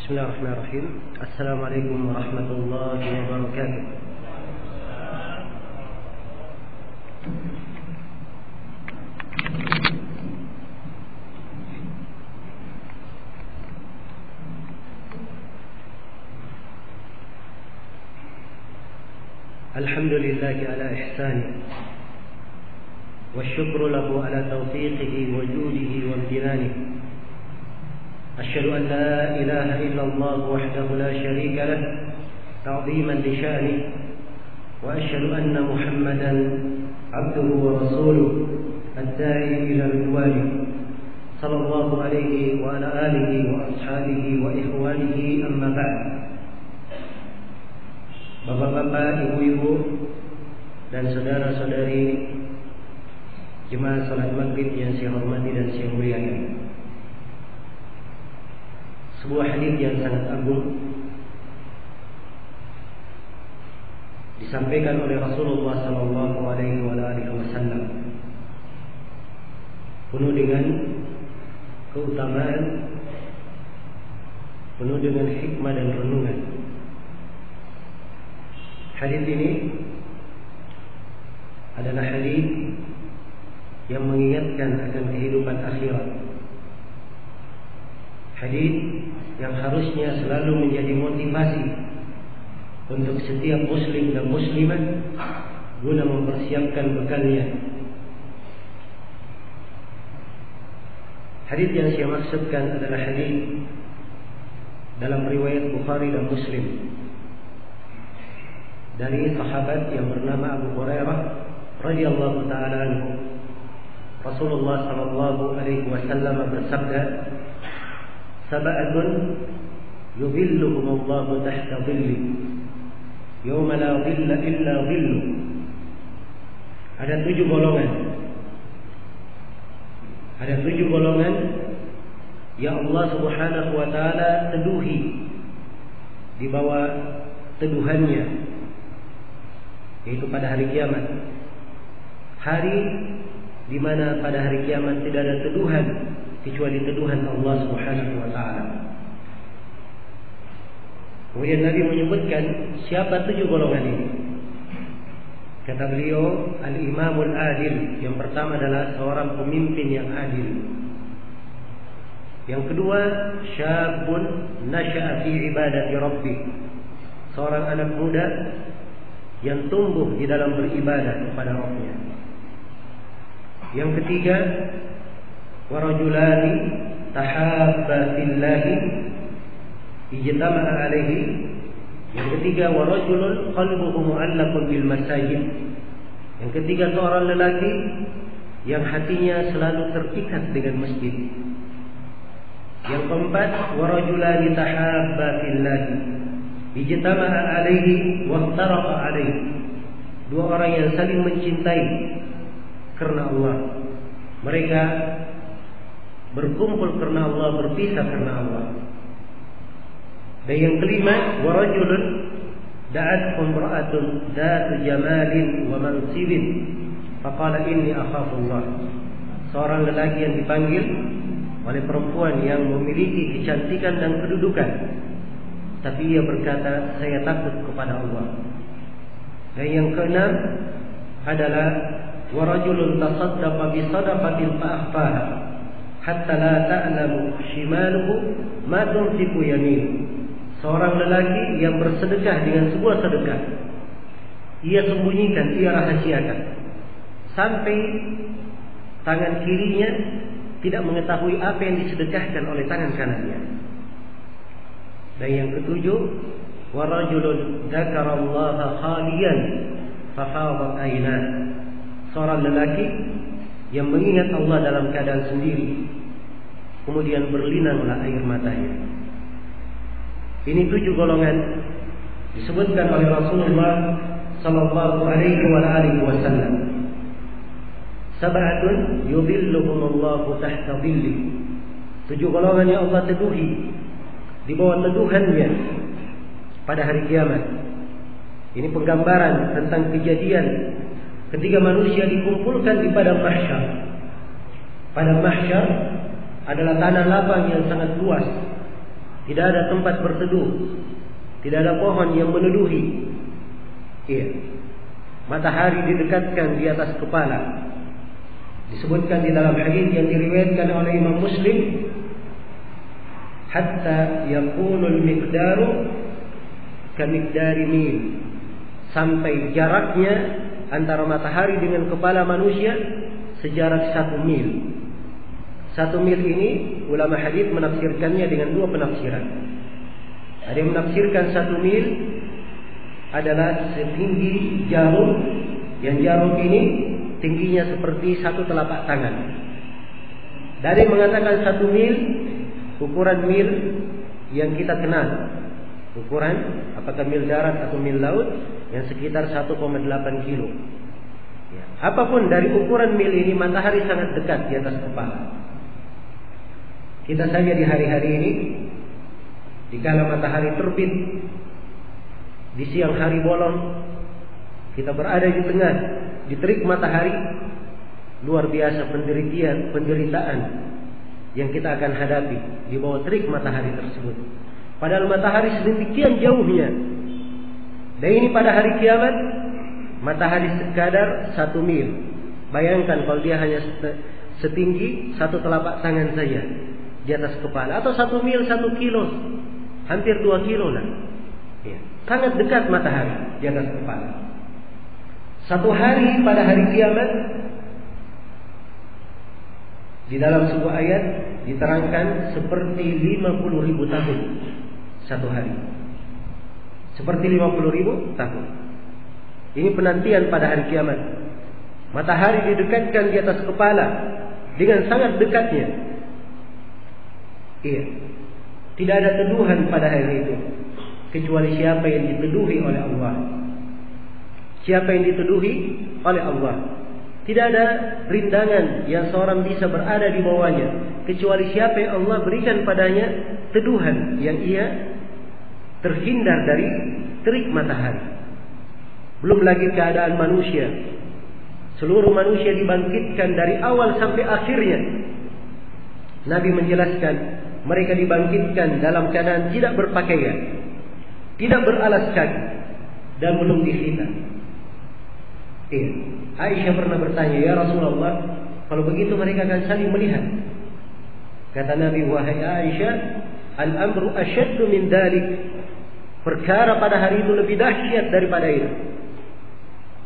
Bismillahirrahmanirrahim. Assalamualaikum warahmatullahi wabarakatuh. Alhamdulillahi ala ihsani wasyukru lahu ala tawfiqihi wa judihi wa imtinanihi. أشهد أن لا إله إلا الله وحده لا شريك له تعظيما لشأنه وأشهد أن محمدا عبده ورسوله الداعي إلى رضوانه صلى الله عليه وعلى آله وأصحابه وإخوانه أما بعد. Bapak-bapak, ibu-ibu dan saudara-saudari jemaah salat maghrib yang saya hormati dan saya muliakan. Sebuah hadis yang sangat agung disampaikan oleh Rasulullah sallallahu alaihi wasallam, penuh dengan keutamaan, penuh dengan hikmah dan renungan. Hadis ini adalah hadis yang mengingatkan akan kehidupan akhirat. Hadis yang harusnya selalu menjadi motivasi untuk setiap muslim dan muslimah guna mempersiapkan bekalnya. Hadis yang saya maksudkan adalah hadis dalam riwayat Bukhari dan Muslim dari sahabat yang bernama Abu Hurairah radhiyallahu taala anhu. Rasulullah sallallahu alaihi wasallam bersabda, Sab'atun yudhilluhumullahu tahta dhilli yawma la dhilla illa dhillu. Ada 7 golongan. Ada 7 golongan yang Allah Subhanahu wa taala teduhi di bawah teduhannya, yaitu pada hari kiamat. Hari di mana pada hari kiamat tidak ada teduhan kecuali teduhan Allah Subhanahu wa taala. Kemudian Nabi menyebutkan siapa 7 golongan ini. Kata beliau, al-imamul adil. Yang pertama adalah seorang pemimpin yang adil. Yang kedua, syabun nasha'a fi ibadati rabbih. Seorang anak muda yang tumbuh di dalam beribadah kepada Rabb-Nya. Yang ketiga, warajulani tahabba fillahi ijtama'a alaihi. Yang ketiga, warajulun qalbuhu mu'allaqun bil masajid. Yang ketiga, seorang lelaki yang hatinya selalu terikat dengan masjid. Yang keempat, warajulani tahabba fillahi ijtama'a alaihi waftaraqa alaihi. 2 orang yang saling mencintai karena Allah. Mereka berkumpul karena Allah, berpisah karena Allah. Dan yang kelima, warajulun da'at imra'atun dzatu jamalin wa mansibin faqala inni akhafullah. Seorang lelaki yang dipanggil oleh perempuan yang memiliki kecantikan dan kedudukan, tapi ia berkata, saya takut kepada Allah. Dan yang keenam adalah warajulun tasaddaqa bi sadaqatin fa akhfaha hatta la ta'lamu shimaluhu ma tunfiqu yaminuhu. Seorang lelaki yang bersedekah dengan sebuah sedekah, ia sembunyikan, ia rahasiakan, sampai tangan kirinya tidak mengetahui apa yang disedekahkan oleh tangan kanannya. Dan yang ketujuh, warajulun dzakarallaha khaliyan fa fadat aynah. Seorang lelaki yang mengingat Allah dalam keadaan sendiri, kemudian berlinanglah air matanya. Ini 7 golongan disebutkan oleh Rasulullah sallallahu alaihi wasallam. Sab'atun yudhilluhumullahu tahta dhilli. 7 golongan yang Allah teduhi di bawah teduhannya pada hari kiamat. Ini penggambaran tentang kejadian ketika manusia dikumpulkan di padang mahsyar. Padang mahsyar adalah tanah lapang yang sangat luas, Tidak ada tempat berteduh, tidak ada pohon yang meneduhi. Iya. Matahari didekatkan di atas kepala. Disebutkan di dalam hadis yang diriwayatkan oleh Imam Muslim, hatta yakunul miqdaru kamiqdari mil, sampai jaraknya antara matahari dengan kepala manusia sejarak 1 mil. 1 mil ini ulama hadis menafsirkannya dengan 2 penafsiran. Ada yang menafsirkan 1 mil adalah setinggi jarum, yang jarum ini tingginya seperti 1 telapak tangan. Ada yang mengatakan 1 mil ukuran mil yang kita kenal, ukuran apakah mil darat atau mil laut, yang sekitar 1,8 kilo. Ya. Apapun dari ukuran mil ini, matahari sangat dekat di atas kepala. Kita saja di hari-hari ini, dikala matahari terbit, di siang hari bolong, kita berada di tengah, di terik matahari. Luar biasa penderitaan yang kita akan hadapi di bawah terik matahari tersebut. Padahal matahari sedemikian jauhnya. Dan ini pada hari kiamat, matahari sekadar 1 mil. Bayangkan kalau dia hanya setinggi 1 telapak tangan saja di atas kepala, atau 1 mil 1 kilo, hampir 2 kilo lah. Ya. Sangat dekat matahari di atas kepala. Satu hari pada hari kiamat, di dalam sebuah ayat diterangkan seperti 50.000 tahun satu hari. Seperti 50.000 tahun. Ini penantian pada hari kiamat. Matahari didekatkan di atas kepala dengan sangat dekatnya. Iya. Tidak ada teduhan pada hari itu, kecuali siapa yang diteduhi oleh Allah. Siapa yang diteduhi oleh Allah. Tidak ada rindangan yang seorang bisa berada di bawahnya, kecuali siapa yang Allah berikan padanya teduhan, yang ia terhindar dari terik matahari. Belum lagi keadaan manusia. Seluruh manusia dibangkitkan dari awal sampai akhirnya. Nabi menjelaskan, mereka dibangkitkan dalam keadaan tidak berpakaian, tidak beralas kaki, dan belum dihitan. Aisyah pernah bertanya, ya Rasulullah, kalau begitu mereka akan saling melihat. Kata Nabi, wahai Aisyah, al-amru asyaddu min dalik. Perkara pada hari itu lebih dahsyat daripada itu.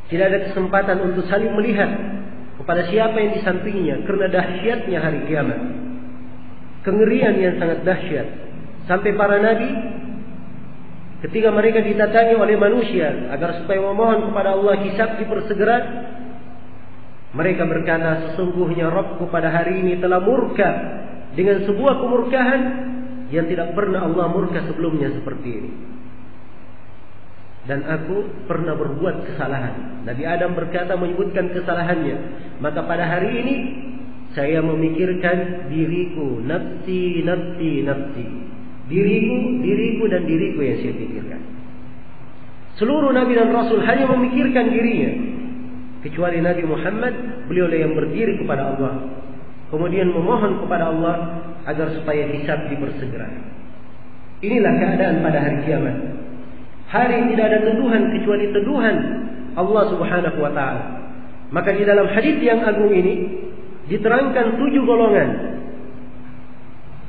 Tidak ada kesempatan untuk saling melihat kepada siapa yang di sampingnya, karena dahsyatnya hari kiamat. Kengerian yang sangat dahsyat. Sampai para nabi, ketika mereka didatangi oleh manusia agar supaya memohon kepada Allah hisab dipersegera, mereka berkata, sesungguhnya Rabbku pada hari ini telah murka dengan sebuah kemurkaan yang tidak pernah Allah murka sebelumnya seperti ini. Dan aku pernah berbuat kesalahan. Nabi Adam berkata, menyebutkan kesalahannya. Maka pada hari ini saya memikirkan diriku, nafsi, nafsi, nafsi. Diriku dan diriku yang saya pikirkan. Seluruh Nabi dan Rasul hanya memikirkan dirinya, kecuali Nabi Muhammad, beliau yang berdiri kepada Allah, kemudian memohon kepada Allah agar supaya hisab dipersegera. Inilah keadaan pada hari kiamat. Hari tidak ada teduhan kecuali teduhan Allah Subhanahu wa ta'ala. Maka di dalam hadis yang agung ini diterangkan 7 golongan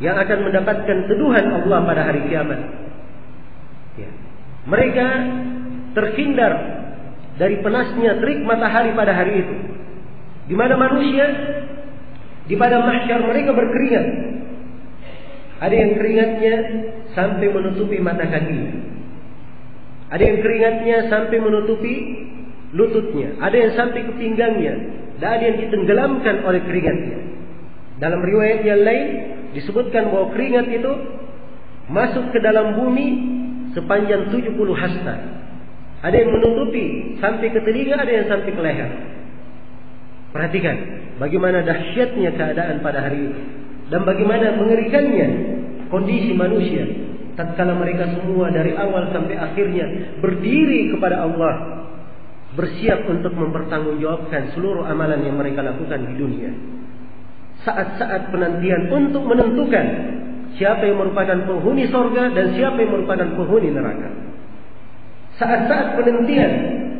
yang akan mendapatkan teduhan Allah pada hari kiamat. Ya. Mereka terhindar dari panasnya terik matahari pada hari itu. Di mana manusia di padang mahsyar mereka berkeringat. Ada yang keringatnya sampai menutupi mata kakinya. Ada yang keringatnya sampai menutupi lututnya. Ada yang sampai ke pinggangnya. Dan ada yang ditenggelamkan oleh keringatnya. Dalam riwayat yang lain disebutkan bahwa keringat itu masuk ke dalam bumi sepanjang 70 hasta. Ada yang menutupi sampai ke telinga, ada yang sampai ke leher. Perhatikan bagaimana dahsyatnya keadaan pada hari itu, dan bagaimana mengerikannya kondisi manusia tatkala mereka semua dari awal sampai akhirnya berdiri kepada Allah, bersiap untuk mempertanggungjawabkan seluruh amalan yang mereka lakukan di dunia. Saat-saat penantian untuk menentukan siapa yang merupakan penghuni surga dan siapa yang merupakan penghuni neraka. Saat-saat penantian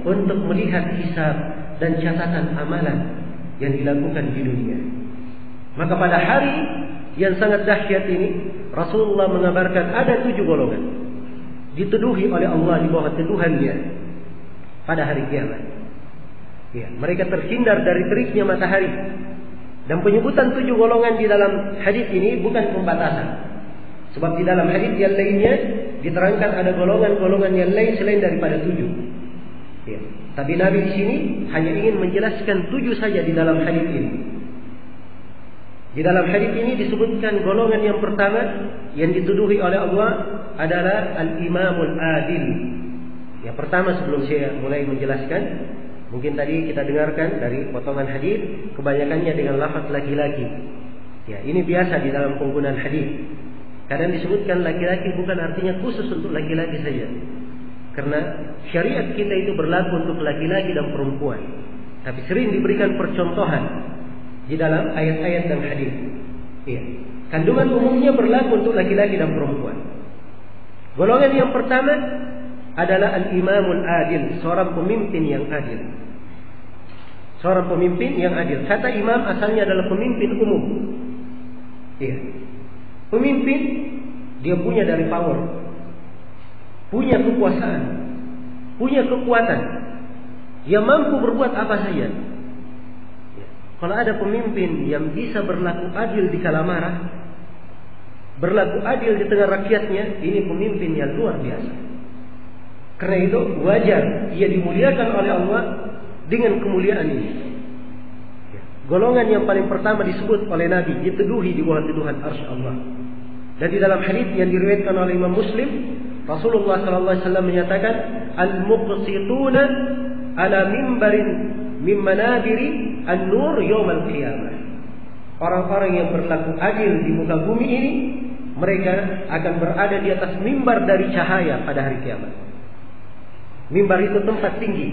untuk melihat hisab dan catatan amalan yang dilakukan di dunia. Maka pada hari yang sangat dahsyat ini, Rasulullah mengabarkan ada 7 golongan dituduhi oleh Allah di bawah tuduhannya pada hari kiamat. Ya, mereka terhindar dari teriknya matahari. Dan penyebutan 7 golongan di dalam hadis ini bukan pembatasan. Sebab di dalam hadis yang lainnya diterangkan ada golongan-golongan yang lain selain daripada 7. Ya. Tapi Nabi di sini hanya ingin menjelaskan 7 saja di dalam hadis ini. Di dalam hadis ini disebutkan golongan yang pertama yang dituduhi oleh Allah adalah al-imamul adil. Yang pertama, sebelum saya mulai menjelaskan, mungkin tadi kita dengarkan dari potongan hadis kebanyakannya dengan lafaz laki-laki. Ya, ini biasa di dalam penggunaan hadis. Kadang disebutkan laki-laki bukan artinya khusus untuk laki-laki saja. Karena syariat kita itu berlaku untuk laki-laki dan perempuan. Tapi sering diberikan percontohan di dalam ayat-ayat dan hadis. Ya. Kandungan umumnya berlaku untuk laki-laki dan perempuan. Golongan yang pertama adalah al-imamul adil, seorang pemimpin yang adil. Seorang pemimpin yang adil. Kata imam asalnya adalah pemimpin umum. Ya. Pemimpin, dia punya dari power, punya kekuasaan, punya kekuatan, dia mampu berbuat apa saja. Ya. Kalau ada pemimpin yang bisa berlaku adil di kala marah, berlaku adil di tengah rakyatnya, ini pemimpin yang luar biasa. Karena itu wajar ia dimuliakan oleh Allah dengan kemuliaan ini. Ya. Golongan yang paling pertama disebut oleh Nabi, dituduhi di bawah tuduhan arsy Allah. Dan di dalam hadis yang diriwayatkan oleh Imam Muslim, Rasulullah sallallahu alaihi wasallam menyatakan, al-muqsituna ala mimbarin min manabiri an-nur yaumil qiyamah. Orang-orang yang berlaku adil di muka bumi ini, mereka akan berada di atas mimbar dari cahaya pada hari kiamat. Mimbar itu tempat tinggi.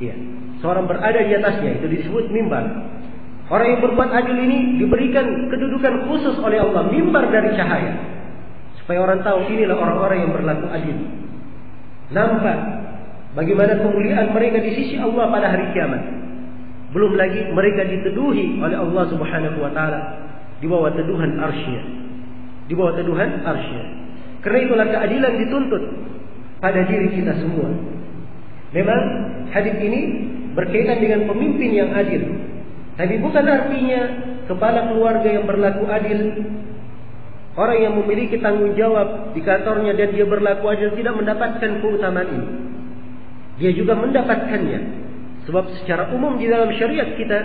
Ya, seorang berada di atasnya, itu disebut mimbar. Orang yang berbuat adil ini diberikan kedudukan khusus oleh Allah, mimbar dari cahaya, supaya orang tahu inilah orang-orang yang berlaku adil. Nampak bagaimana kemuliaan mereka di sisi Allah pada hari kiamat. Belum lagi mereka dituduhi oleh Allah Subhanahu wa taala di bawah tuduhan arsy-Nya. Di bawah tuduhan arsy-Nya. Karena itulah keadilan dituntut pada diri kita semua. Memang hadis ini berkaitan dengan pemimpin yang adil. Tapi bukan artinya kepala keluarga yang berlaku adil, orang yang memiliki tanggung jawab di kantornya dan dia berlaku adil tidak mendapatkan keutamaan ini. Dia juga mendapatkannya. Sebab secara umum di dalam syariat kita,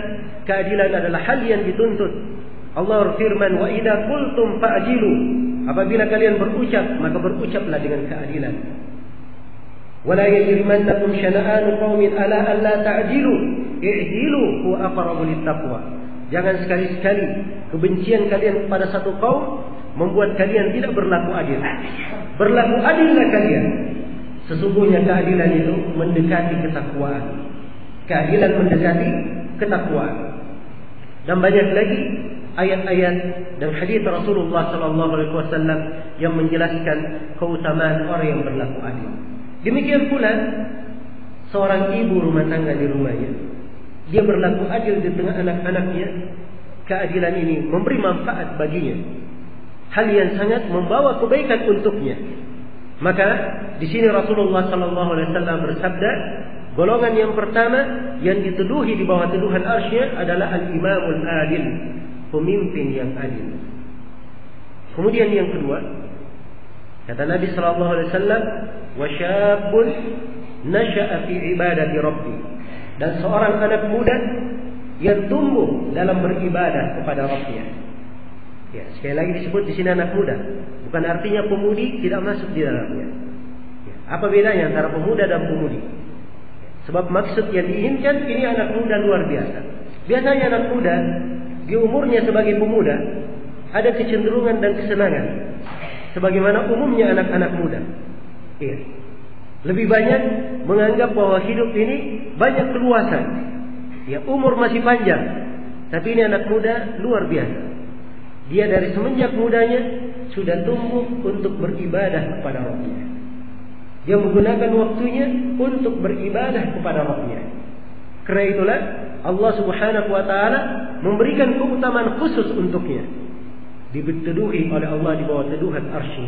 keadilan adalah hal yang dituntut. Allah berfirman, wa idza qultum fa'dilu. Apabila kalian berucap, maka berucaplah dengan keadilan. Wala yajrimannakum syana'anu qaumin ala an la ta'dilu i'dilu huwa aqrabu littaqwa. Jangan sekali-sekali kebencian kalian kepada satu kaum membuat kalian tidak berlaku adil. Berlaku adillah kalian. Sesungguhnya keadilan itu mendekati ketakwaan. Keadilan mendekati ketakwaan. Dan banyak lagi ayat-ayat dan hadis Rasulullah sallallahu alaihi wasallam yang menjelaskan keutamaan orang yang berlaku adil. Demikian pula seorang ibu rumah tangga di rumahnya, dia berlaku adil di tengah anak-anaknya. Keadilan ini memberi manfaat baginya, hal yang sangat membawa kebaikan untuknya. Maka di sini Rasulullah sallallahu alaihi wasallam bersabda, golongan yang pertama yang dituduhi di bawah tuduhan arsy-Nya adalah al-imamul adil, pemimpin yang adil. Kemudian yang kedua, kata Nabi sallallahu alaihi wasallam, wa syabun nasha'a fi ibadati rabbi, dan seorang anak muda yang tumbuh dalam beribadah kepada Rabb-Nya. Ya, sekali lagi disebut di sini anak muda, bukan artinya pemudi tidak masuk di dalamnya. Ya, apa bedanya antara pemuda dan pemudi? Sebab maksud yang diinginkan ini anak muda luar biasa. Biasanya anak muda di umurnya sebagai pemuda ada kecenderungan dan kesenangan, sebagaimana umumnya anak-anak muda. Iya. Lebih banyak menganggap bahwa hidup ini banyak keluasan. Ya, umur masih panjang. Tapi ini anak muda luar biasa. Dia dari semenjak mudanya sudah tumbuh untuk beribadah kepada Rabbnya. Dia menggunakan waktunya untuk beribadah kepada Rabbnya. Karena itulah Allah Subhanahu wa taala memberikan keutamaan khusus untuknya. Diteduhi oleh Allah di bawah teduhan Arsy.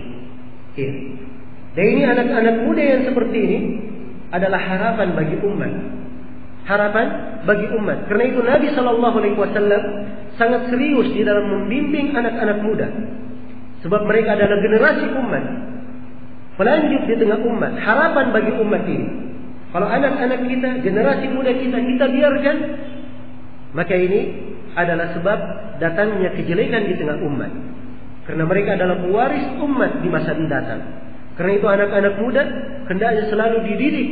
Ya. Dan ini anak-anak muda yang seperti ini adalah harapan bagi umat. Harapan bagi umat. Karena itu Nabi SAW sangat serius di dalam membimbing anak-anak muda. Sebab mereka adalah generasi umat, pelanjut di tengah umat, harapan bagi umat ini. Kalau anak-anak kita, generasi muda kita biarkan, maka ini adalah sebab datangnya kejelekan di tengah umat. Karena mereka adalah pewaris umat di masa mendatang. Karena itu anak-anak muda hendaknya selalu dididik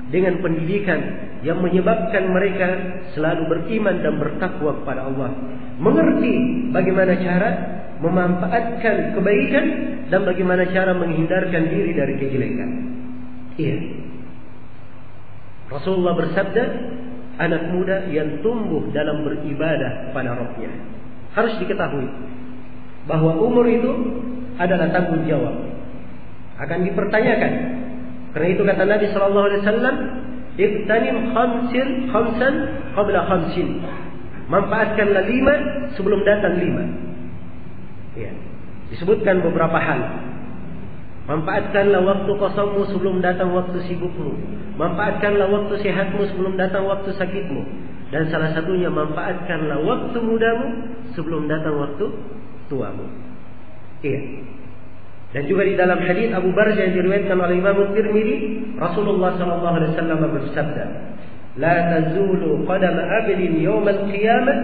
dengan pendidikan yang menyebabkan mereka selalu beriman dan bertakwa kepada Allah. Mengerti bagaimana cara memanfaatkan kebaikan dan bagaimana cara menghindarkan diri dari kejelekan. Iya. Rasulullah bersabda, anak muda yang tumbuh dalam beribadah kepada Rabbnya. Harus diketahui bahwa umur itu adalah tanggung jawab, akan dipertanyakan. Karena itu kata Nabi SAW, "Iqtanim khamsan qabla khamsin." Manfaatkanlah 5 sebelum datang 5. Ya. Disebutkan beberapa hal. Manfaatkanlah waktu kosongmu sebelum datang waktu sibukmu. Manfaatkanlah waktu sehatmu sebelum datang waktu sakitmu. Dan salah satunya, manfaatkanlah waktu mudamu sebelum datang waktu tuamu. Iya. Dan juga di dalam hadis Abu Barzah yang diriwayatkan oleh Imam Tirmidzi, Rasulullah SAW bersabda, "La tazulu qadama 'abdin yawm al-qiyamah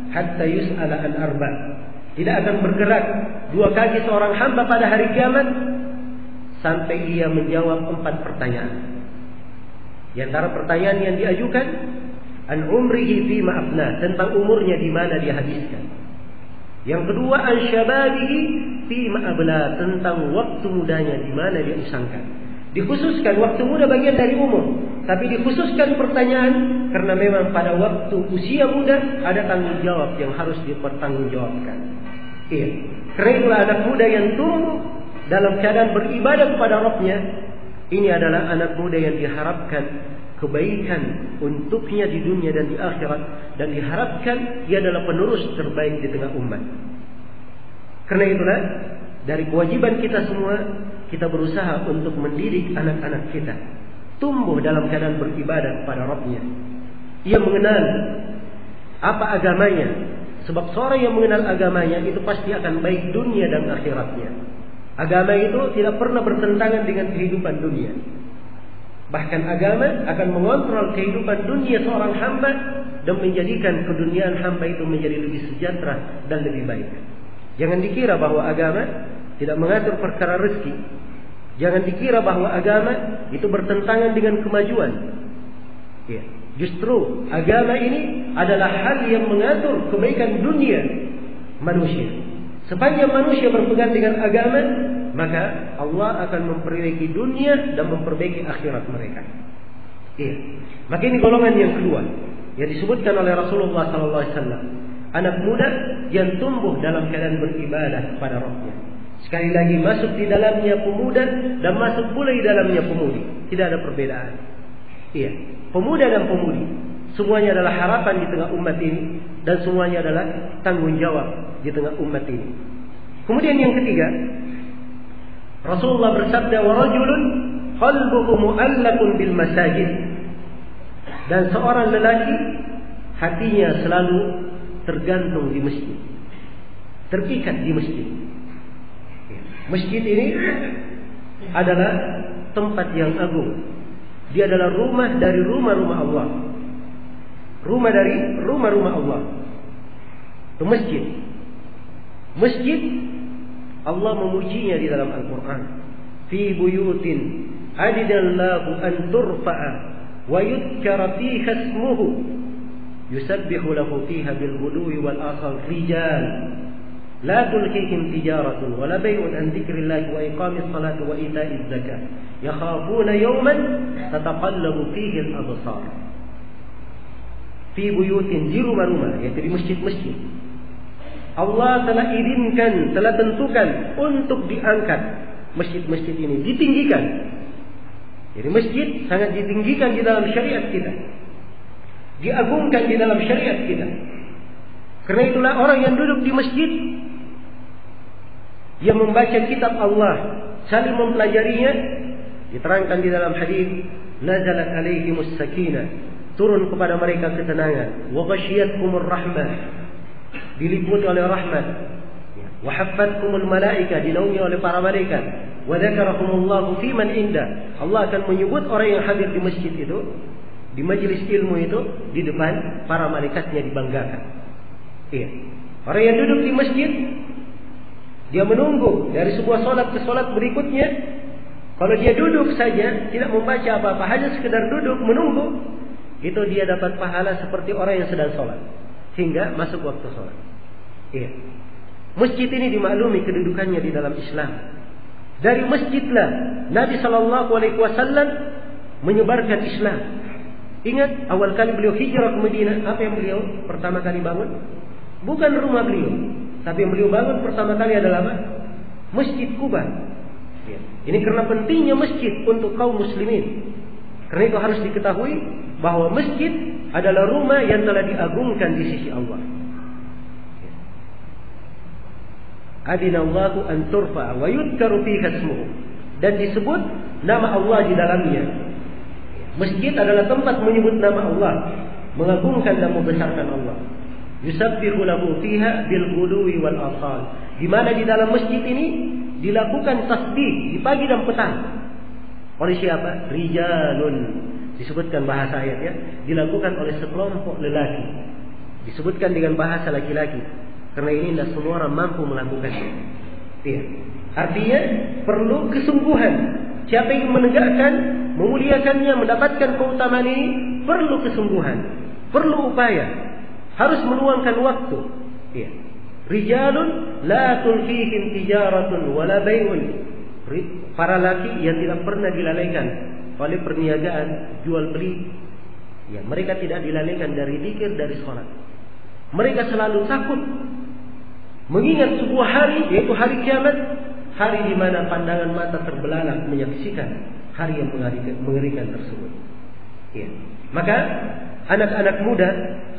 hatta yus'ala an arba'." Tidak akan bergerak 2 kaki seorang hamba pada hari kiamat sampai ia menjawab 4 pertanyaan. Di antara pertanyaan yang diajukan, an umrihi fima afna, tentang umurnya di mana dia habiskan. Yang kedua, an syababihi fima abla, tentang waktu mudanya di mana dia usangkan. Dikhususkan waktu muda bagian dari umur, tapi dikhususkan pertanyaan karena memang pada waktu usia muda ada tanggung jawab yang harus dipertanggungjawabkan. Iya. Karena itulah anak muda yang tumbuh dalam keadaan beribadah kepada Rabbnya, ini adalah anak muda yang diharapkan kebaikan untuknya di dunia dan di akhirat, dan diharapkan ia adalah penerus terbaik di tengah umat. Karena itulah dari kewajiban kita semua, kita berusaha untuk mendidik anak-anak kita tumbuh dalam keadaan beribadah kepada Rabbnya. Ia mengenal apa agamanya. Sebab seorang yang mengenal agamanya itu pasti akan baik dunia dan akhiratnya. Agama itu tidak pernah bertentangan dengan kehidupan dunia. Bahkan agama akan mengontrol kehidupan dunia seorang hamba dan menjadikan keduniaan hamba itu menjadi lebih sejahtera dan lebih baik. Jangan dikira bahwa agama tidak mengatur perkara rezeki. Jangan dikira bahwa agama itu bertentangan dengan kemajuan. Ya. Justru agama ini adalah hal yang mengatur kebaikan dunia manusia. Sepanjang manusia berpegang dengan agama, maka Allah akan memperbaiki dunia dan memperbaiki akhirat mereka. Iya. Maka ini golongan yang kedua yang disebutkan oleh Rasulullah SAW. Anak muda yang tumbuh dalam keadaan beribadah kepada Rabbnya. Sekali lagi, masuk di dalamnya pemuda dan masuk pula di dalamnya pemudi. Tidak ada perbedaan. Iya. Pemuda dan pemudi, semuanya adalah harapan di tengah umat ini, dan semuanya adalah tanggung jawab di tengah umat ini. Kemudian yang ketiga, Rasulullah bersabda, "Wa rajulun qalbuhu mu'allaqun bil masajid." Dan seorang lelaki hatinya selalu tergantung di masjid, terikat di masjid. Masjid ini adalah tempat yang agung. Dia adalah rumah dari rumah-rumah Allah. Rumah dari rumah-rumah Allah. Itu masjid. Masjid, Allah memujinya di dalam Al-Quran. Fi buyutin adidallahu an turfa'a wa yudkara fiha ismuhu yusabbihu lahu fiha bil ghuduwi wal asal rijal la tulhihim tijaratun wa la bay'un an dzikrillahi wa iqamis salati wa ita'iz zakah yakhafuna yawman tataqallabu fihi al-absar. Fi buyutin, di rumah-rumah, yaitu di masjid-masjid. Allah telah izinkan, telah tentukan untuk diangkat masjid-masjid ini, ditinggikan. Jadi masjid sangat ditinggikan di dalam syariat kita, diagungkan di dalam syariat kita. Karena itulah orang yang duduk di masjid, yang membaca kitab Allah, saling mempelajarinya, diterangkan di dalam hadis, nazalat alaihimus sakinah, turun kepada mereka ketenangan, wa ghasyiyatkumur rahmah, diliputi oleh rahmat, wa haffatkumul malaika, dinaungi oleh para malaikat, wa dzakarakumullahu fi man inda, Allah akan menyebut orang yang hadir di masjid itu, di majelis ilmu itu, di depan para malaikatnya dibanggakan. Iya. Orang yang duduk di masjid, dia menunggu dari sebuah solat ke solat berikutnya. Kalau dia duduk saja, tidak membaca apa-apa, hanya sekedar duduk menunggu, itu dia dapat pahala seperti orang yang sedang solat hingga masuk waktu solat. Iya. Masjid ini dimaklumi kedudukannya di dalam Islam. Dari masjidlah Nabi Shallallahu Alaihi Wasallam menyebarkan Islam. Ingat awal kali beliau hijrah ke Madinah, apa yang beliau pertama kali bangun? Bukan rumah beliau, tapi yang beliau bangun pertama kali adalah apa? Masjid Kuba. Ya. Ini karena pentingnya masjid untuk kaum muslimin. Karena itu harus diketahui bahwa masjid adalah rumah yang telah diagungkan di sisi Allah. Ya. Adinallahu an turfa wa yudkaru fiha ismuhu, dan disebut nama Allah di dalamnya. Masjid adalah tempat menyebut nama Allah, mengagungkan dan membesarkan Allah. Yusabbihu lahu fiha bil ghudwi wal asal. Di mana di dalam masjid ini dilakukan tasbih di pagi dan petang. Oleh siapa? Rijalun. Disebutkan bahasa ayat ya, dilakukan oleh sekelompok lelaki. Disebutkan dengan bahasa laki-laki. Karena ini tidak semua orang mampu melakukannya. Iya. Artinya perlu kesungguhan. Siapa yang menegakkan, memuliakannya, mendapatkan keutamaan ini, perlu kesungguhan, perlu upaya. Harus meluangkan waktu. Ya. Rijalun la tulhihim tijaratun wala bai'un. Para laki yang tidak pernah dilalaikan oleh perniagaan jual beli. Ya, mereka tidak dilalaikan dari zikir, dari salat. Mereka selalu takut mengingat sebuah hari, yaitu hari kiamat, hari di mana pandangan mata terbelalak menyaksikan hari yang mengerikan tersebut. Ya. Maka anak-anak muda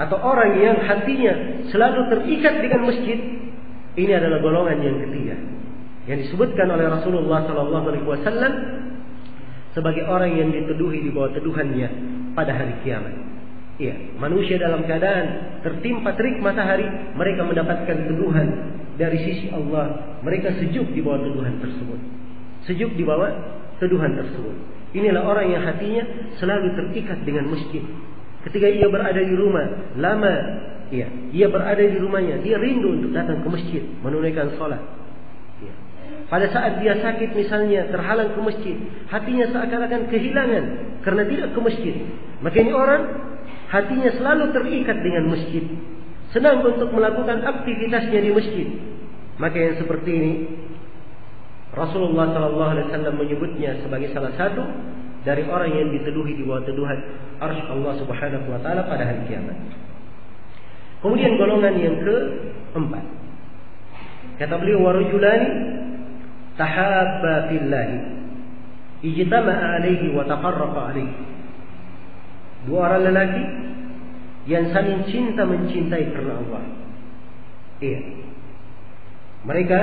atau orang yang hatinya selalu terikat dengan masjid, ini adalah golongan yang ketiga yang disebutkan oleh Rasulullah SAW sebagai orang yang dituduhi di bawah tuduhannya pada hari kiamat. Iya, manusia dalam keadaan tertimpa terik matahari, mereka mendapatkan tuduhan dari sisi Allah. Mereka sejuk di bawah tuduhan tersebut. Sejuk di bawah tuduhan tersebut. Inilah orang yang hatinya selalu terikat dengan masjid. Ketika ia berada di rumah, lama ia berada di rumahnya, dia rindu untuk datang ke masjid, menunaikan sholat. Ya. Pada saat dia sakit misalnya, terhalang ke masjid, hatinya seakan-akan kehilangan karena tidak ke masjid. Maka ini orang hatinya selalu terikat dengan masjid, senang untuk melakukan aktivitasnya di masjid. Maka yang seperti ini Rasulullah SAW menyebutnya sebagai salah satu dari orang yang dituduhi di bawah tuduhan arsy Allah Subhanahu wa taala pada hari kiamat. Kemudian golongan yang keempat, kata beliau, warujulani tahabba fillahi ijtama'a alaihi wa tafarraqa alaihi. Dua orang lelaki yang saling cinta mencintai karena Allah. Iya. Mereka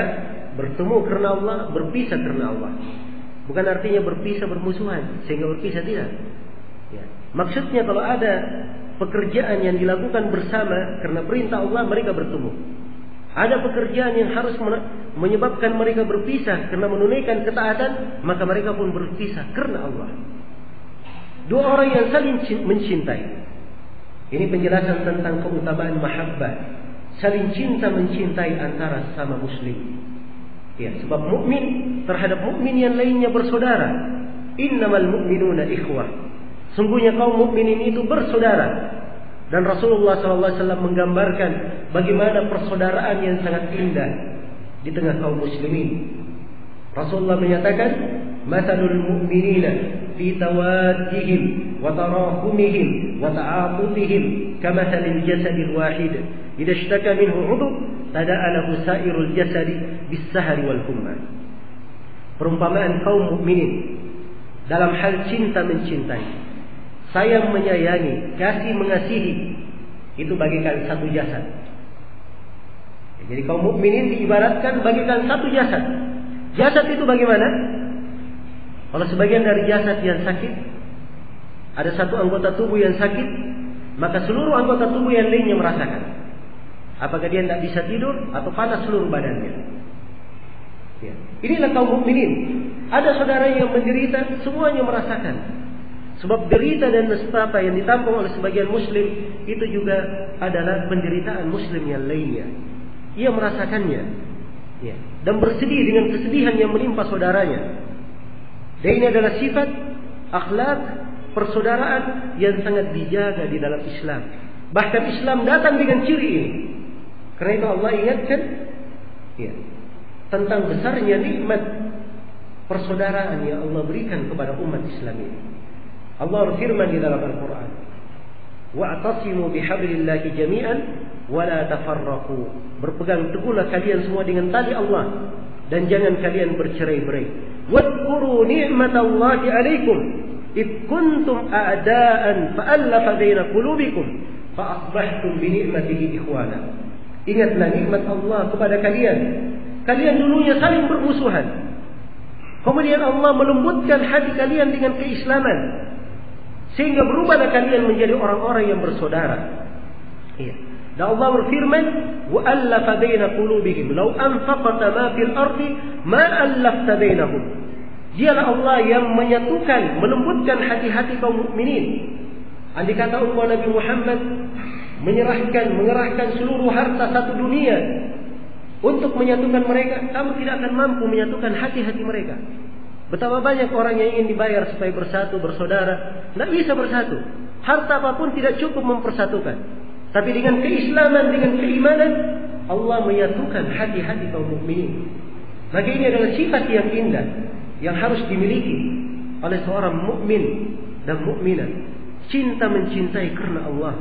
bertemu karena Allah, berpisah karena Allah. Bukan artinya berpisah bermusuhan sehingga berpisah, tidak. Ya. Maksudnya kalau ada pekerjaan yang dilakukan bersama karena perintah Allah, mereka bertemu. Ada pekerjaan yang harus menyebabkan mereka berpisah karena menunaikan ketaatan, maka mereka pun berpisah karena Allah. Dua orang yang saling mencintai. Ini penjelasan tentang keutamaan mahabbah. Saling cinta mencintai antara sesama muslim. Ya, sebab mukmin terhadap mukmin yang lainnya bersaudara. Innamal mu'minuna ikhwah. Sungguhnya kaum mukminin itu bersaudara. Dan Rasulullah SAW menggambarkan bagaimana persaudaraan yang sangat indah di tengah kaum muslimin. Rasulullah menyatakan, "Matsalul mu'minina fi tawaddihim wa tarahumihim wa ta'atufihim kamatsalil jasadil wahid. Idza ishtaka minhu 'udw tada'alahu sa'irul jasadi bis-sahari wal humma. Perumpamaan kaum mukminin dalam hal cinta mencintai, sayang menyayangi, kasih mengasihi, itu bagaikan satu jasad. Jadi kaum mukminin diibaratkan bagaikan satu jasad. Jasad itu bagaimana? Kalau sebagian dari jasad yang sakit, ada satu anggota tubuh yang sakit, maka seluruh anggota tubuh yang lainnya merasakan. Apakah dia tidak bisa tidur atau panas seluruh badannya. Ya. Inilah kaum mukminin. Ada saudara yang menderita, semuanya merasakan. Sebab derita dan nestapa yang ditampung oleh sebagian muslim itu juga adalah penderitaan muslim yang lainnya. Ia merasakannya, ya, dan bersedih dengan kesedihan yang menimpa saudaranya. Dan ini adalah sifat akhlak persaudaraan yang sangat dijaga di dalam Islam. Bahkan Islam datang dengan ciri ini. Karena itu Allah ingatkan, ya, tentang besarnya nikmat persaudaraan yang Allah berikan kepada umat Islam ini. Allah berfirman di dalam Al-Quran, wa'tasimu bihablillahi jami'an wa la tafarraqu. Berpegang teguhlah kalian semua dengan tali Allah dan jangan kalian bercerai-berai. Wadhkuru ni'matallahi 'alaikum id kuntum a'daan fa'alafa baina qulubikum fa asbahtum bi ni'matihi ikhwana. Ingatlah nikmat Allah kepada kalian. Kalian dulunya saling bermusuhan. Kemudian Allah melembutkan hati kalian dengan keislaman, sehingga berubahlah kalian menjadi orang-orang yang bersaudara. Iya. Dan Allah berfirman, wa allafa baina qulubihim law anfaqta ma fil ardi ma allafta bainahum. Dialah Allah yang menyatukan, melembutkan hati-hati kaum mukminin. Andai kata umat Nabi Muhammad mengerahkan seluruh harta satu dunia untuk menyatukan mereka, kamu tidak akan mampu menyatukan hati-hati mereka. Betapa banyak orang yang ingin dibayar supaya bersatu, bersaudara, tidak bisa bersatu. Harta apapun tidak cukup mempersatukan. Tapi dengan keislaman, dengan keimanan, Allah menyatukan hati-hati kaum mukminin. Maka ini adalah sifat yang indah yang harus dimiliki oleh seorang mukmin dan mukminah. Cinta mencintai karena Allah.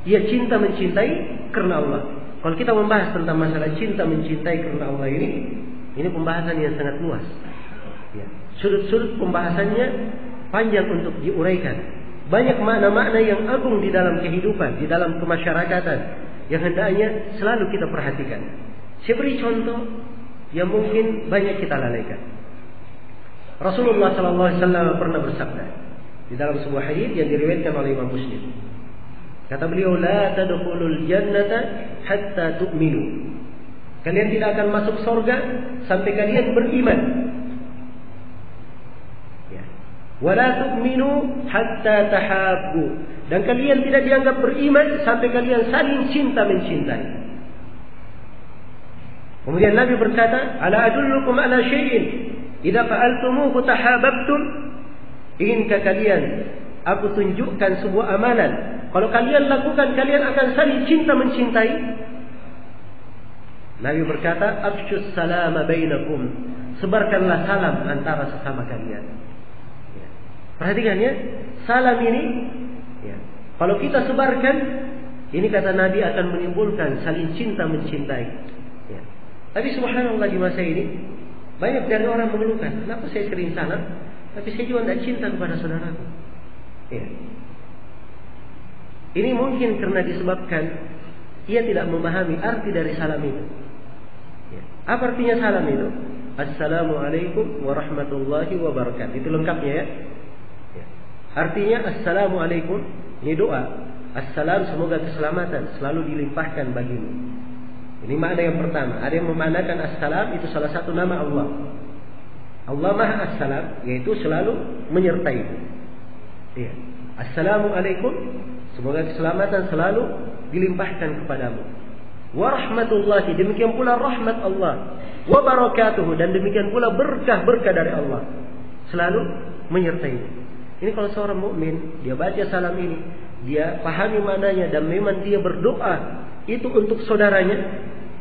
Ia cinta mencintai karena Allah. Kalau kita membahas tentang masalah cinta mencintai karena Allah ini pembahasan yang sangat luas. Ya. Sudut-sudut pembahasannya panjang untuk diuraikan. Banyak makna-makna yang agung di dalam kehidupan, di dalam kemasyarakatan yang hendaknya selalu kita perhatikan. Saya beri contoh yang mungkin banyak kita lalaikan. Rasulullah SAW pernah bersabda di dalam sebuah hadis yang diriwayatkan oleh Imam Muslim. Kata beliau, la tadkhulul jannata hatta tu'minu. Kalian tidak akan masuk surga sampai kalian beriman. Ya. Wa la tu'minu hatta tahabbu. Dan kalian tidak dianggap beriman sampai kalian saling cinta mencintai. Kemudian Nabi berkata, ala adullukum ala syai'in idza fa'altumuhu tahabbtum. Inginkah kalian aku tunjukkan sebuah amalan, kalau kalian lakukan kalian akan saling cinta mencintai? Nabi berkata, afshus salama bainakum. Sebarkanlah salam antara sesama kalian. Ya. Perhatikan ya, salam ini ya, kalau kita sebarkan, ini kata Nabi akan menimbulkan saling cinta mencintai. Ya. Tapi subhanallah di masa ini banyak dari orang mengeluhkan, kenapa saya sering salam, tapi saya juga tidak cinta kepada saudaraku. Ya. Ini mungkin karena disebabkan ia tidak memahami arti dari salam itu. Ya. Apa artinya salam itu? Assalamualaikum warahmatullahi wabarakatuh. Itu lengkapnya ya. Ya. Artinya assalamualaikum, ini doa. Assalam, semoga keselamatan selalu dilimpahkan bagimu. Ini makna yang pertama. Ada yang memaknakan assalam itu salah satu nama Allah. Allah Maha Assalam, yaitu selalu menyertai. Ya. Assalamualaikum, semoga keselamatan selalu dilimpahkan kepadamu. Warahmatullahi, demikian pula rahmat Allah. Wabarakatuhu, dan demikian pula berkah-berkah dari Allah selalu menyertai. Ini kalau seorang mukmin dia baca salam ini, dia pahami maknanya dan memang dia berdoa itu untuk saudaranya,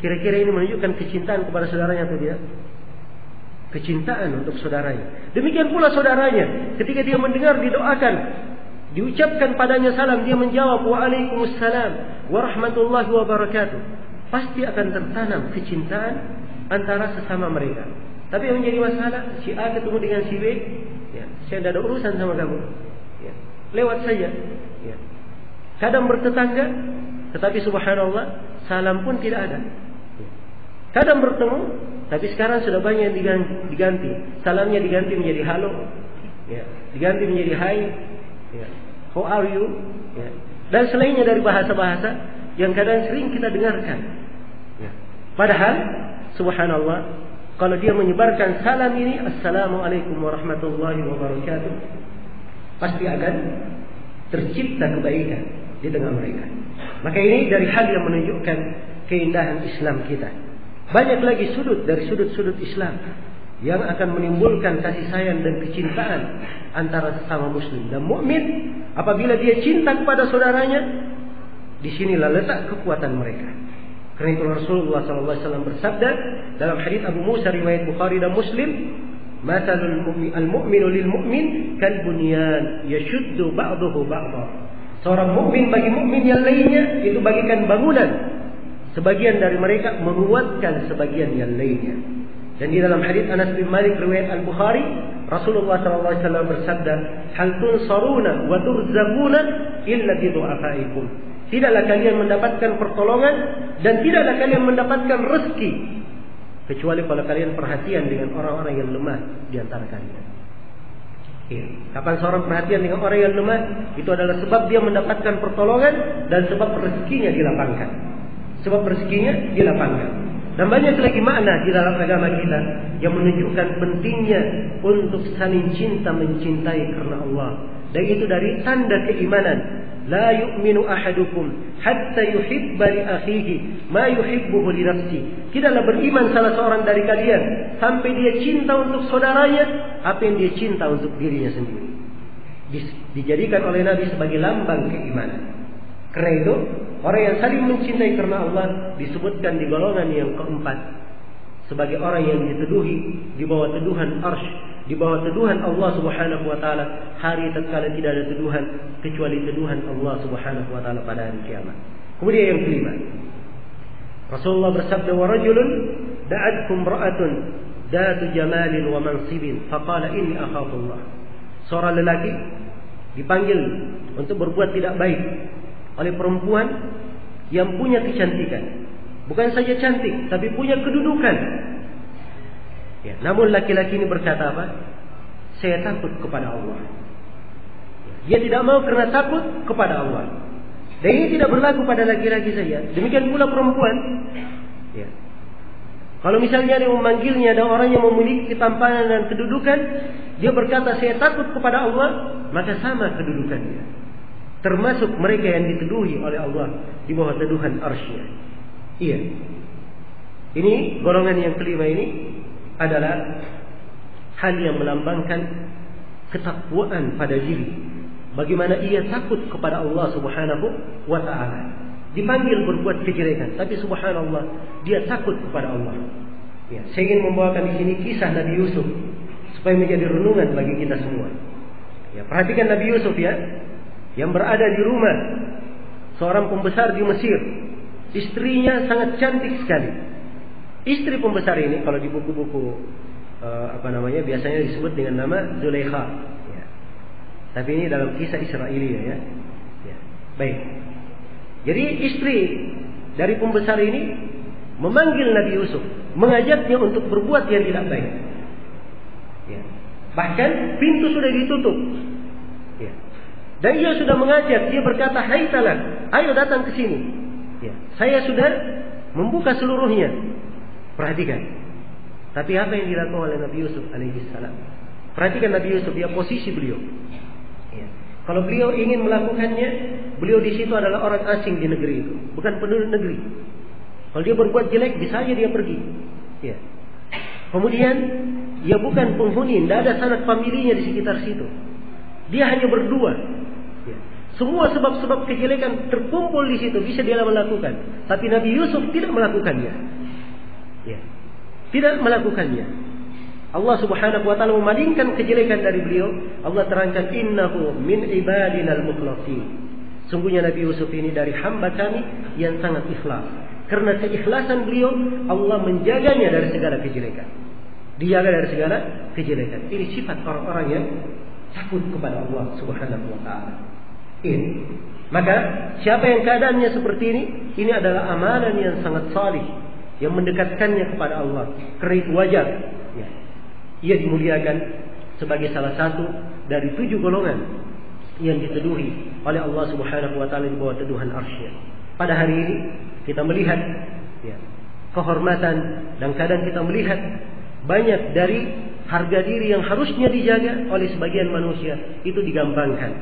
kira-kira ini menunjukkan kecintaan kepada saudaranya atau tidak? Kecintaan untuk saudaranya. Demikian pula saudaranya, ketika dia mendengar didoakan, diucapkan padanya salam, dia menjawab waalaikumsalam warahmatullahi wabarakatuh. pasti akan tertanam kecintaan antara sesama mereka. Tapi yang menjadi masalah, si A ketemu dengan si B, ya, saya tidak ada urusan sama kamu, ya, lewat saja, ya. Kadang bertetangga, tetapi subhanallah salam pun tidak ada, ya. Kadang bertemu, tapi sekarang sudah banyak yang diganti, salamnya diganti menjadi halo, ya, diganti menjadi hi, ya, how are you, ya. Dan selainnya dari bahasa-bahasa yang kadang sering kita dengarkan, ya. Padahal subhanallah, kalau dia menyebarkan salam ini, assalamualaikum warahmatullahi wabarakatuh, pasti akan tercipta kebaikan di tengah mereka. Maka ini dari hal yang menunjukkan keindahan Islam kita. Banyak lagi sudut dari sudut-sudut Islam yang akan menimbulkan kasih sayang dan kecintaan antara sesama muslim dan mukmin. Apabila dia cinta kepada saudaranya, disinilah letak kekuatan mereka. Karena itu Rasulullah SAW bersabda dalam hadits Abu Musa riwayat Bukhari dan Muslim, "Matsalul mu'minu lil mu'min kal bunyan yashuddu ba'dahu ba'dha." Seorang mukmin bagi mukmin yang lainnya itu bagikan bangunan. Sebagian dari mereka menguatkan sebagian yang lainnya. Dan di dalam hadits Anas bin Malik riwayat Al-Bukhari, Rasulullah SAW bersabda, "Hal tunsaruna wa turzaquna illa bi du'afaikum." Tidaklah kalian mendapatkan pertolongan dan tidaklah kalian mendapatkan rezeki kecuali kalau kalian perhatian dengan orang-orang yang lemah di antara kalian. Ya. Kapan seorang perhatian dengan orang yang lemah, itu adalah sebab dia mendapatkan pertolongan dan sebab rezekinya dilapangkan. Sebab rezekinya dilapangkan. Dan banyak lagi makna di dalam agama kita yang menunjukkan pentingnya untuk saling cinta mencintai karena Allah. Dan itu dari tanda keimanan. La yu'minu ahadukum hatta yuhibba li akhihi ma yuhibbuhu li nafsihi. Tidaklah beriman salah seorang dari kalian sampai dia cinta untuk saudaranya apa yang dia cinta untuk dirinya sendiri. Dijadikan oleh Nabi sebagai lambang keimanan. Karena itu orang yang saling mencintai karena Allah disebutkan di golongan yang keempat sebagai orang yang diteduhi di bawah teduhan arsy, di bawah teduhan Allah Subhanahu wa taala hari tatkala tidak ada teduhan kecuali teduhan Allah Subhanahu wa taala pada hari kiamat. Kemudian yang kelima, Rasulullah bersabda, "Wa rajulun da'atkum ra'atun datu jamalin wa mansibin faqala inni akhafullah." Seorang lelaki dipanggil untuk berbuat tidak baik oleh perempuan yang punya kecantikan. Bukan saja cantik, tapi punya kedudukan. Ya, namun laki-laki ini berkata apa? Saya takut kepada Allah. Dia tidak mau karena takut kepada Allah. Dan ini tidak berlaku pada laki-laki saja. Demikian pula perempuan. Ya. Kalau misalnya ada yang memanggilnya, ada orang yang memiliki ketampanan dan kedudukan, dia berkata saya takut kepada Allah, maka sama kedudukannya. Termasuk mereka yang diteduhi oleh Allah di bawah teduhan arsy-Nya. Iya. Ini golongan yang kelima ini adalah hal yang melambangkan ketakwaan pada diri. Bagaimana ia takut kepada Allah Subhanahu wa taala. Dipanggil berbuat kejelekan, tapi subhanallah dia takut kepada Allah. Ya, saya ingin membawakan di sini kisah Nabi Yusuf supaya menjadi renungan bagi kita semua. Ya, perhatikan Nabi Yusuf ya, yang berada di rumah seorang pembesar di Mesir. Istrinya sangat cantik sekali. Istri pembesar ini kalau di buku-buku biasanya disebut dengan nama Zulaikha. Ya. Tapi ini dalam kisah Israiliyah ya. Ya. Baik. Jadi istri dari pembesar ini memanggil Nabi Yusuf, mengajaknya untuk berbuat yang tidak baik. Ya. Bahkan pintu sudah ditutup. Ya. Dan ia sudah mengajak, dia berkata, "Hai talak, ayo datang ke sini." Ya, saya sudah membuka seluruhnya. Perhatikan. Tapi apa yang dilakukan oleh Nabi Yusuf alaihissalam? Perhatikan Nabi Yusuf, ya posisi beliau. Ya. Kalau beliau ingin melakukannya, beliau di situ adalah orang asing di negeri itu, bukan penduduk negeri. Kalau dia berbuat jelek, bisa saja dia pergi. Ya. Kemudian, dia bukan penghuni, tidak ada sanak familinya di sekitar situ. Dia hanya berdua. Semua sebab-sebab kejelekan terkumpul di situ bisa dia melakukan, tapi Nabi Yusuf tidak melakukannya. Ya. Tidak melakukannya. Allah Subhanahu wa taala memalingkan kejelekan dari beliau. Allah terangkan innahu min ibadinal mukhlasin. Sungguhnya Nabi Yusuf ini dari hamba kami yang sangat ikhlas, Karena keikhlasan beliau, Allah menjaganya dari segala kejelekan. Dijaga dari segala kejelekan. Ini sifat orang-orang yang takut kepada Allah Subhanahu wa ta'ala. Ini. Maka siapa yang keadaannya seperti ini adalah amalan yang sangat salih, yang mendekatkannya kepada Allah. Karena itu wajar ya, ia dimuliakan sebagai salah satu dari 7 golongan yang diteduhi oleh Allah Subhanahu wa ta'ala di bawah teduhan arsy-Nya. Pada hari ini kita melihat ya, kehormatan, dan kadang kita melihat banyak dari harga diri yang harusnya dijaga oleh sebagian manusia itu digampangkan,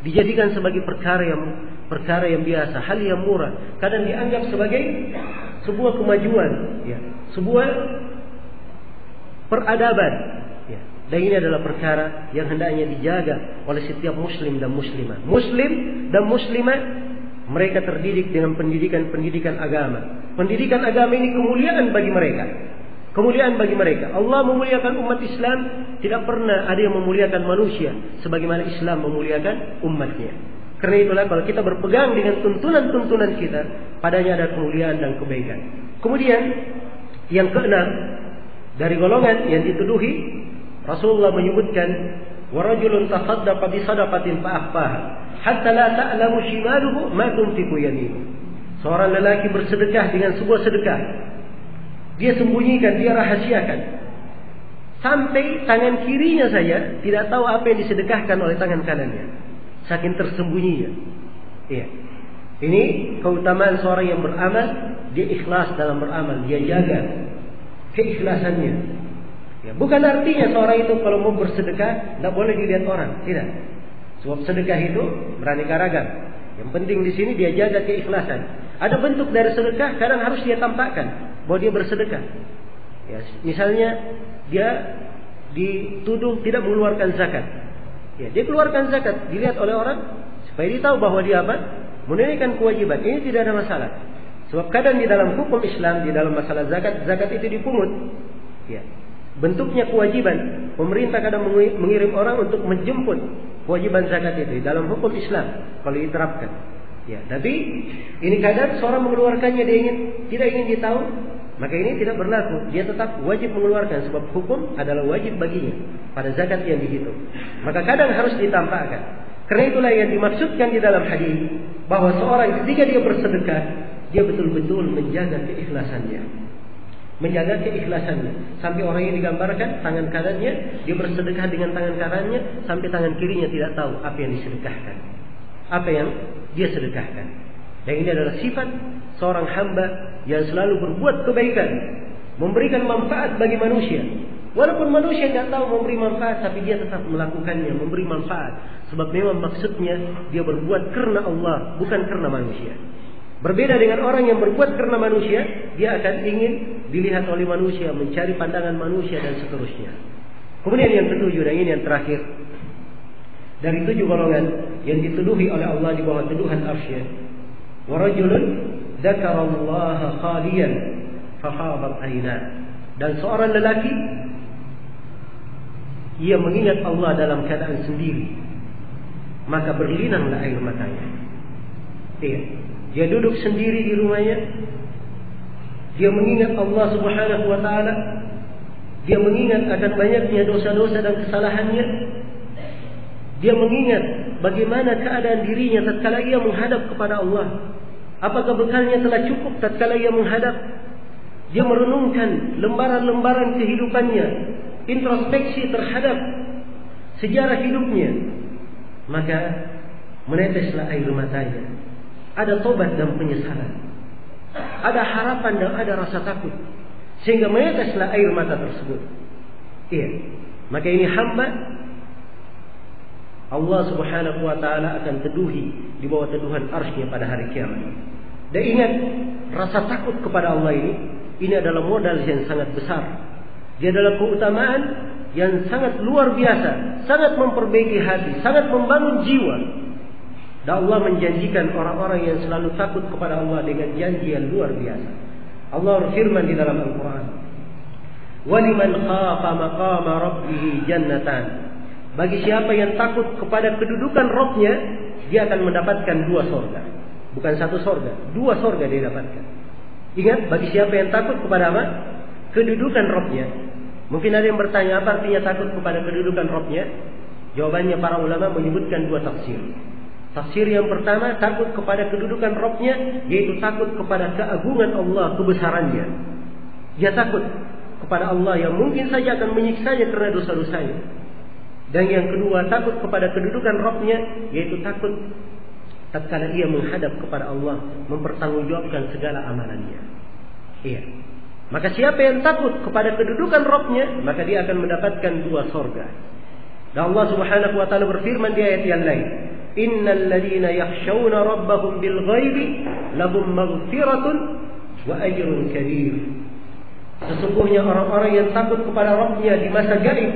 dijadikan sebagai perkara yang biasa, hal yang murah, kadang dianggap sebagai sebuah kemajuan, ya, sebuah peradaban, ya. Dan ini adalah perkara yang hendaknya dijaga oleh setiap muslim dan muslimah. Muslim dan muslimah, mereka terdidik dengan pendidikan agama. Pendidikan agama ini kemuliaan bagi mereka. Kemuliaan bagi mereka. Allah memuliakan umat Islam. Tidak pernah ada yang memuliakan manusia sebagaimana Islam memuliakan umatnya. Karena itulah kalau kita berpegang dengan tuntunan-tuntunan kita, padanya ada kemuliaan dan kebaikan. Kemudian yang keenam dari golongan yang dituduhi, Rasulullah menyebutkan, warajulun tasaddaqa bi sadaqatin fa akhfaha hatta la ta'lamu shimaluhu ma tunfiqu yaminuhu. Seorang lelaki bersedekah dengan sebuah sedekah, dia sembunyikan, dia rahasiakan, sampai tangan kirinya saja tidak tahu apa yang disedekahkan oleh tangan kanannya, saking tersembunyinya. Iya. Ini keutamaan seorang yang beramal, dia ikhlas dalam beramal, dia jaga keikhlasannya. Ya, bukan artinya seorang itu kalau mau bersedekah tidak boleh dilihat orang, tidak. Sebab sedekah itu beraneka ragam. Yang penting di sini dia jaga keikhlasan. Ada bentuk dari sedekah kadang harus dia tampakkan bahwa dia bersedekah. Ya, misalnya dia dituduh tidak mengeluarkan zakat. Ya, dia keluarkan zakat, dilihat oleh orang supaya dia tahu bahwa dia apa? Menunaikan kewajiban. Ini tidak ada masalah. Sebab kadang di dalam hukum Islam, di dalam masalah zakat, zakat itu dipungut. Ya. Bentuknya kewajiban. Pemerintah kadang mengirim orang untuk menjemput kewajiban zakat itu dalam hukum Islam kalau diterapkan. Ya, tapi ini kadang seorang mengeluarkannya dia tidak ingin ditahu, maka ini tidak berlaku. Dia tetap wajib mengeluarkan sebab hukum adalah wajib baginya pada zakat yang dihitung. Maka kadang harus ditampakkan. Karena itulah yang dimaksudkan di dalam hadis bahwa seorang ketika dia bersedekah, dia betul-betul menjaga keikhlasannya. Menjaga keikhlasannya sampai orang yang digambarkan tangan kanannya dia bersedekah dengan tangan kanannya sampai tangan kirinya tidak tahu apa yang disedekahkan, apa yang dia sedekahkan. Dan ini adalah sifat seorang hamba yang selalu berbuat kebaikan, memberikan manfaat bagi manusia. Walaupun manusia tidak tahu memberi manfaat, tapi dia tetap melakukannya, memberi manfaat. Sebab memang maksudnya dia berbuat karena Allah, bukan karena manusia. Berbeda dengan orang yang berbuat karena manusia, dia akan ingin dilihat oleh manusia, mencari pandangan manusia dan seterusnya. Kemudian yang ketujuh, dan ini yang terakhir dari 7 golongan yang dituduhi oleh Allah di bawah tuduhan arsy-Nya, wa rajulun dzakarallaha khaliyan fa khabat ayna. Dan seorang lelaki ia mengingat Allah dalam keadaan sendiri, maka berlinanglah air matanya. Iya. Dia duduk sendiri di rumahnya, dia mengingat Allah Subhanahu wa ta'ala, dia mengingat akan banyaknya dosa-dosa dan kesalahannya, dia mengingat bagaimana keadaan dirinya tatkala ia menghadap kepada Allah, apakah bekalnya telah cukup tatkala ia menghadap. Dia merenungkan lembaran-lembaran kehidupannya, introspeksi terhadap sejarah hidupnya, maka meneteslah air matanya. Ada tobat dan penyesalan, ada harapan dan ada rasa takut, sehingga meneteslah air mata tersebut. Iya. Maka ini hamba Allah Subhanahu wa ta'ala akan teduhi di bawah teduhan arsy-Nya pada hari kiamat. Dan ingat, rasa takut kepada Allah ini adalah modal yang sangat besar. Dia adalah keutamaan yang sangat luar biasa, sangat memperbaiki hati, sangat membangun jiwa. Dan Allah menjanjikan orang-orang yang selalu takut kepada Allah dengan janji yang luar biasa. Allah berfirman di dalam Al-Quran, وَلِمَنْ خَافَ مَقَامَ رَبِّهِ جَنَّتَانِ. Bagi siapa yang takut kepada kedudukan Rabb-Nya, dia akan mendapatkan 2 sorga. Bukan 1 sorga, 2 sorga dia dapatkan. Ingat, bagi siapa yang takut kepada apa? Kedudukan Rabbnya. Mungkin ada yang bertanya, apa artinya takut kepada kedudukan Rabbnya? Jawabannya para ulama menyebutkan dua tafsir. Tafsir yang pertama, takut kepada kedudukan Rabbnya, yaitu takut kepada keagungan Allah, kebesarannya. Dia takut kepada Allah yang mungkin saja akan menyiksanya karena dosa-dosanya. Dan yang kedua, takut kepada kedudukan Rabbnya, yaitu takut tatkala ia menghadap kepada Allah, mempertanggungjawabkan segala amalannya. Iya. Maka siapa yang takut kepada kedudukan Rabbnya, maka dia akan mendapatkan dua surga. Dan Allah Subhanahu wa taala berfirman di ayat yang lain, "Innal ladzina yakhshawna rabbahum bil ghaibi lahum maghfiratun wa ajrun kabir." Sesungguhnya orang-orang yang takut kepada Rabbnya di masa gaib.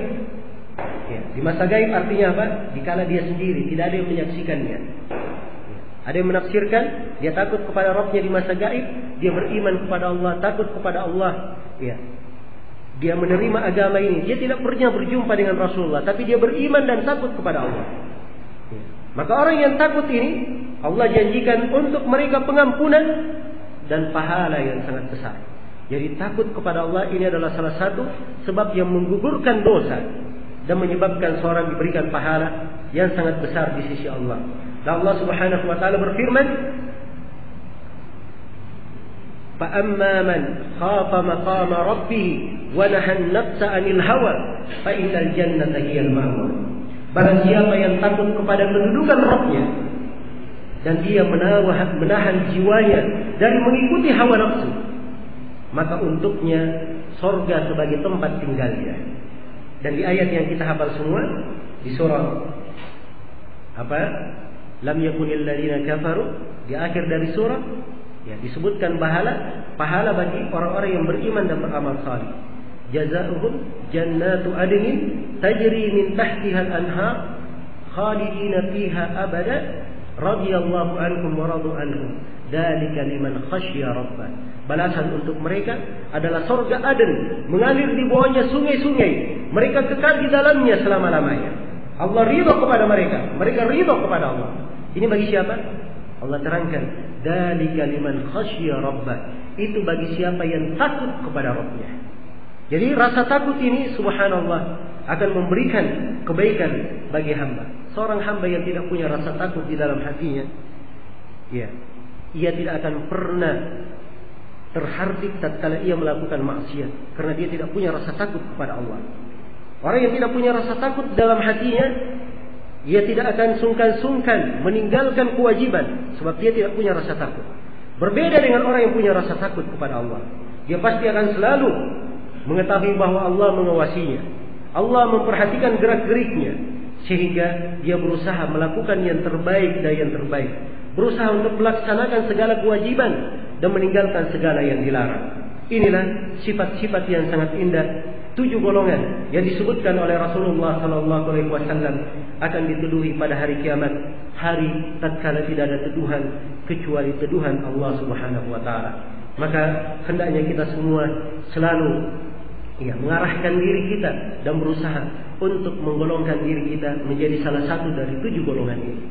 Ya, di masa gaib artinya apa? Dikala dia sendiri, tidak ada yang menyaksikannya. Ada yang menafsirkan, dia takut kepada Rabbnya di masa gaib, dia beriman kepada Allah, takut kepada Allah. Ya. Dia menerima agama ini, dia tidak pernah berjumpa dengan Rasulullah, tapi dia beriman dan takut kepada Allah. Ya. Maka orang yang takut ini, Allah janjikan untuk mereka pengampunan dan pahala yang sangat besar. Jadi takut kepada Allah ini adalah salah satu sebab yang menggugurkan dosa dan menyebabkan seorang diberikan pahala yang sangat besar di sisi Allah. Dan Allah Subhanahu wa taala berfirman, "Fa amma man khafa maqama rabbih wa nahaa an-nafsa 'anil hawa, fa innal jannata hiyal ma'wa." Barang siapa yang takut kepada kedudukan Rabbnya dan dia menahan jiwanya dari mengikuti hawa nafsu, maka untuknya surga sebagai tempat tinggalnya. Dan di ayat yang kita hafal semua di surah apa? Lam yakunil ladzina kafaru, di akhir dari surah ya disebutkan pahala bagi orang-orang yang beriman dan beramal salih. Jazaohum jannatu adnin tajri min tahtiha al-anhar khalidina fiha abada radhiyallahu anhum wa radu anhum dzalika liman khasyiya rabbah. Balasan untuk mereka adalah surga Aden, mengalir di bawahnya sungai-sungai, mereka kekal di dalamnya selama-lamanya. Allah ridha kepada mereka, mereka ridha kepada Allah. Ini bagi siapa? Allah terangkan, dzalika liman khasyiya rabbah. Itu bagi siapa yang takut kepada Rabbnya. Jadi rasa takut ini subhanallah akan memberikan kebaikan bagi hamba. Seorang hamba yang tidak punya rasa takut di dalam hatinya, ya, ia tidak akan pernah terhardik tatkala ia melakukan maksiat, karena dia tidak punya rasa takut kepada Allah. Orang yang tidak punya rasa takut dalam hatinya, ia tidak akan sungkan-sungkan meninggalkan kewajiban, sebab dia tidak punya rasa takut. Berbeda dengan orang yang punya rasa takut kepada Allah. Dia pasti akan selalu mengetahui bahwa Allah mengawasinya, Allah memperhatikan gerak-geriknya, sehingga dia berusaha melakukan yang terbaik dan yang terbaik, berusaha untuk melaksanakan segala kewajiban dan meninggalkan segala yang dilarang. Inilah sifat-sifat yang sangat indah. 7 golongan yang disebutkan oleh Rasulullah SAW akan dituduhi pada hari kiamat, hari tatkala tidak ada tuduhan kecuali tuduhan Allah Subhanahu wa taala. Maka hendaknya kita semua selalu mengarahkan diri kita dan berusaha untuk menggolongkan diri kita menjadi salah satu dari 7 golongan ini.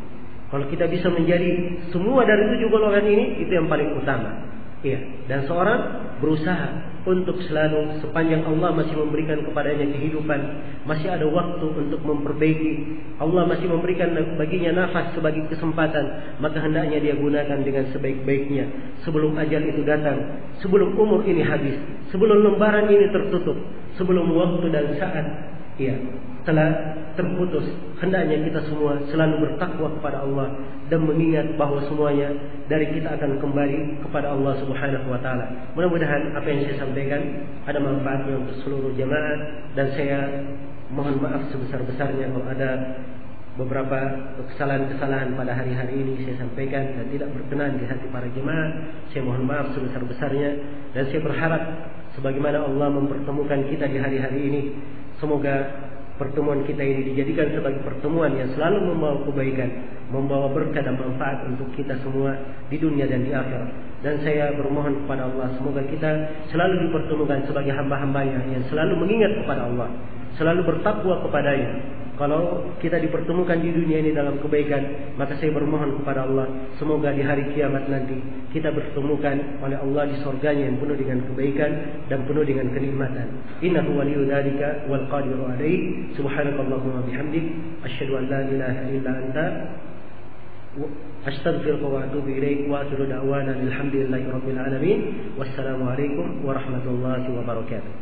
Kalau kita bisa menjadi semua dari 7 golongan ini, itu yang paling utama. Dan seorang berusaha untuk selalu sepanjang Allah masih memberikan kepadanya kehidupan, masih ada waktu untuk memperbaiki, Allah masih memberikan baginya nafas sebagai kesempatan, maka hendaknya dia gunakan dengan sebaik-baiknya sebelum ajal itu datang, sebelum umur ini habis, sebelum lembaran ini tertutup, sebelum waktu dan saat telah terputus. Hendaknya kita semua selalu bertakwa kepada Allah dan mengingat bahwa semuanya dari kita akan kembali kepada Allah Subhanahu wa taala. Mudah-mudahan apa yang saya sampaikan ada manfaatnya untuk seluruh jemaah, dan saya mohon maaf sebesar-besarnya kalau ada beberapa kesalahan-kesalahan pada hari-hari ini saya sampaikan dan tidak berkenan di hati para jemaah. Saya mohon maaf sebesar-besarnya, dan saya berharap sebagaimana Allah mempertemukan kita di hari-hari ini, semoga pertemuan kita ini dijadikan sebagai pertemuan yang selalu membawa kebaikan, membawa berkah dan manfaat untuk kita semua di dunia dan di akhirat. Dan saya bermohon kepada Allah, semoga kita selalu dipertemukan sebagai hamba-hambanya yang selalu mengingat kepada Allah, selalu bertakwa kepadanya, Kalau kita dipertemukan di dunia ini dalam kebaikan, maka saya bermohon kepada Allah, semoga di hari kiamat nanti kita bertemukan oleh Allah di surganya yang penuh dengan kebaikan dan penuh dengan kenikmatan. Innahu waliyyu dzalika wal qadiru alaihi. Subhanakallahumma bihamdik, asyhadu an la ilaha illa anta, astaghfiruka wa atubu ilaik. Wa akhiru da'wana alhamdulillahi rabbil alamin. Wassalamu alaikum warahmatullahi wabarakatuh.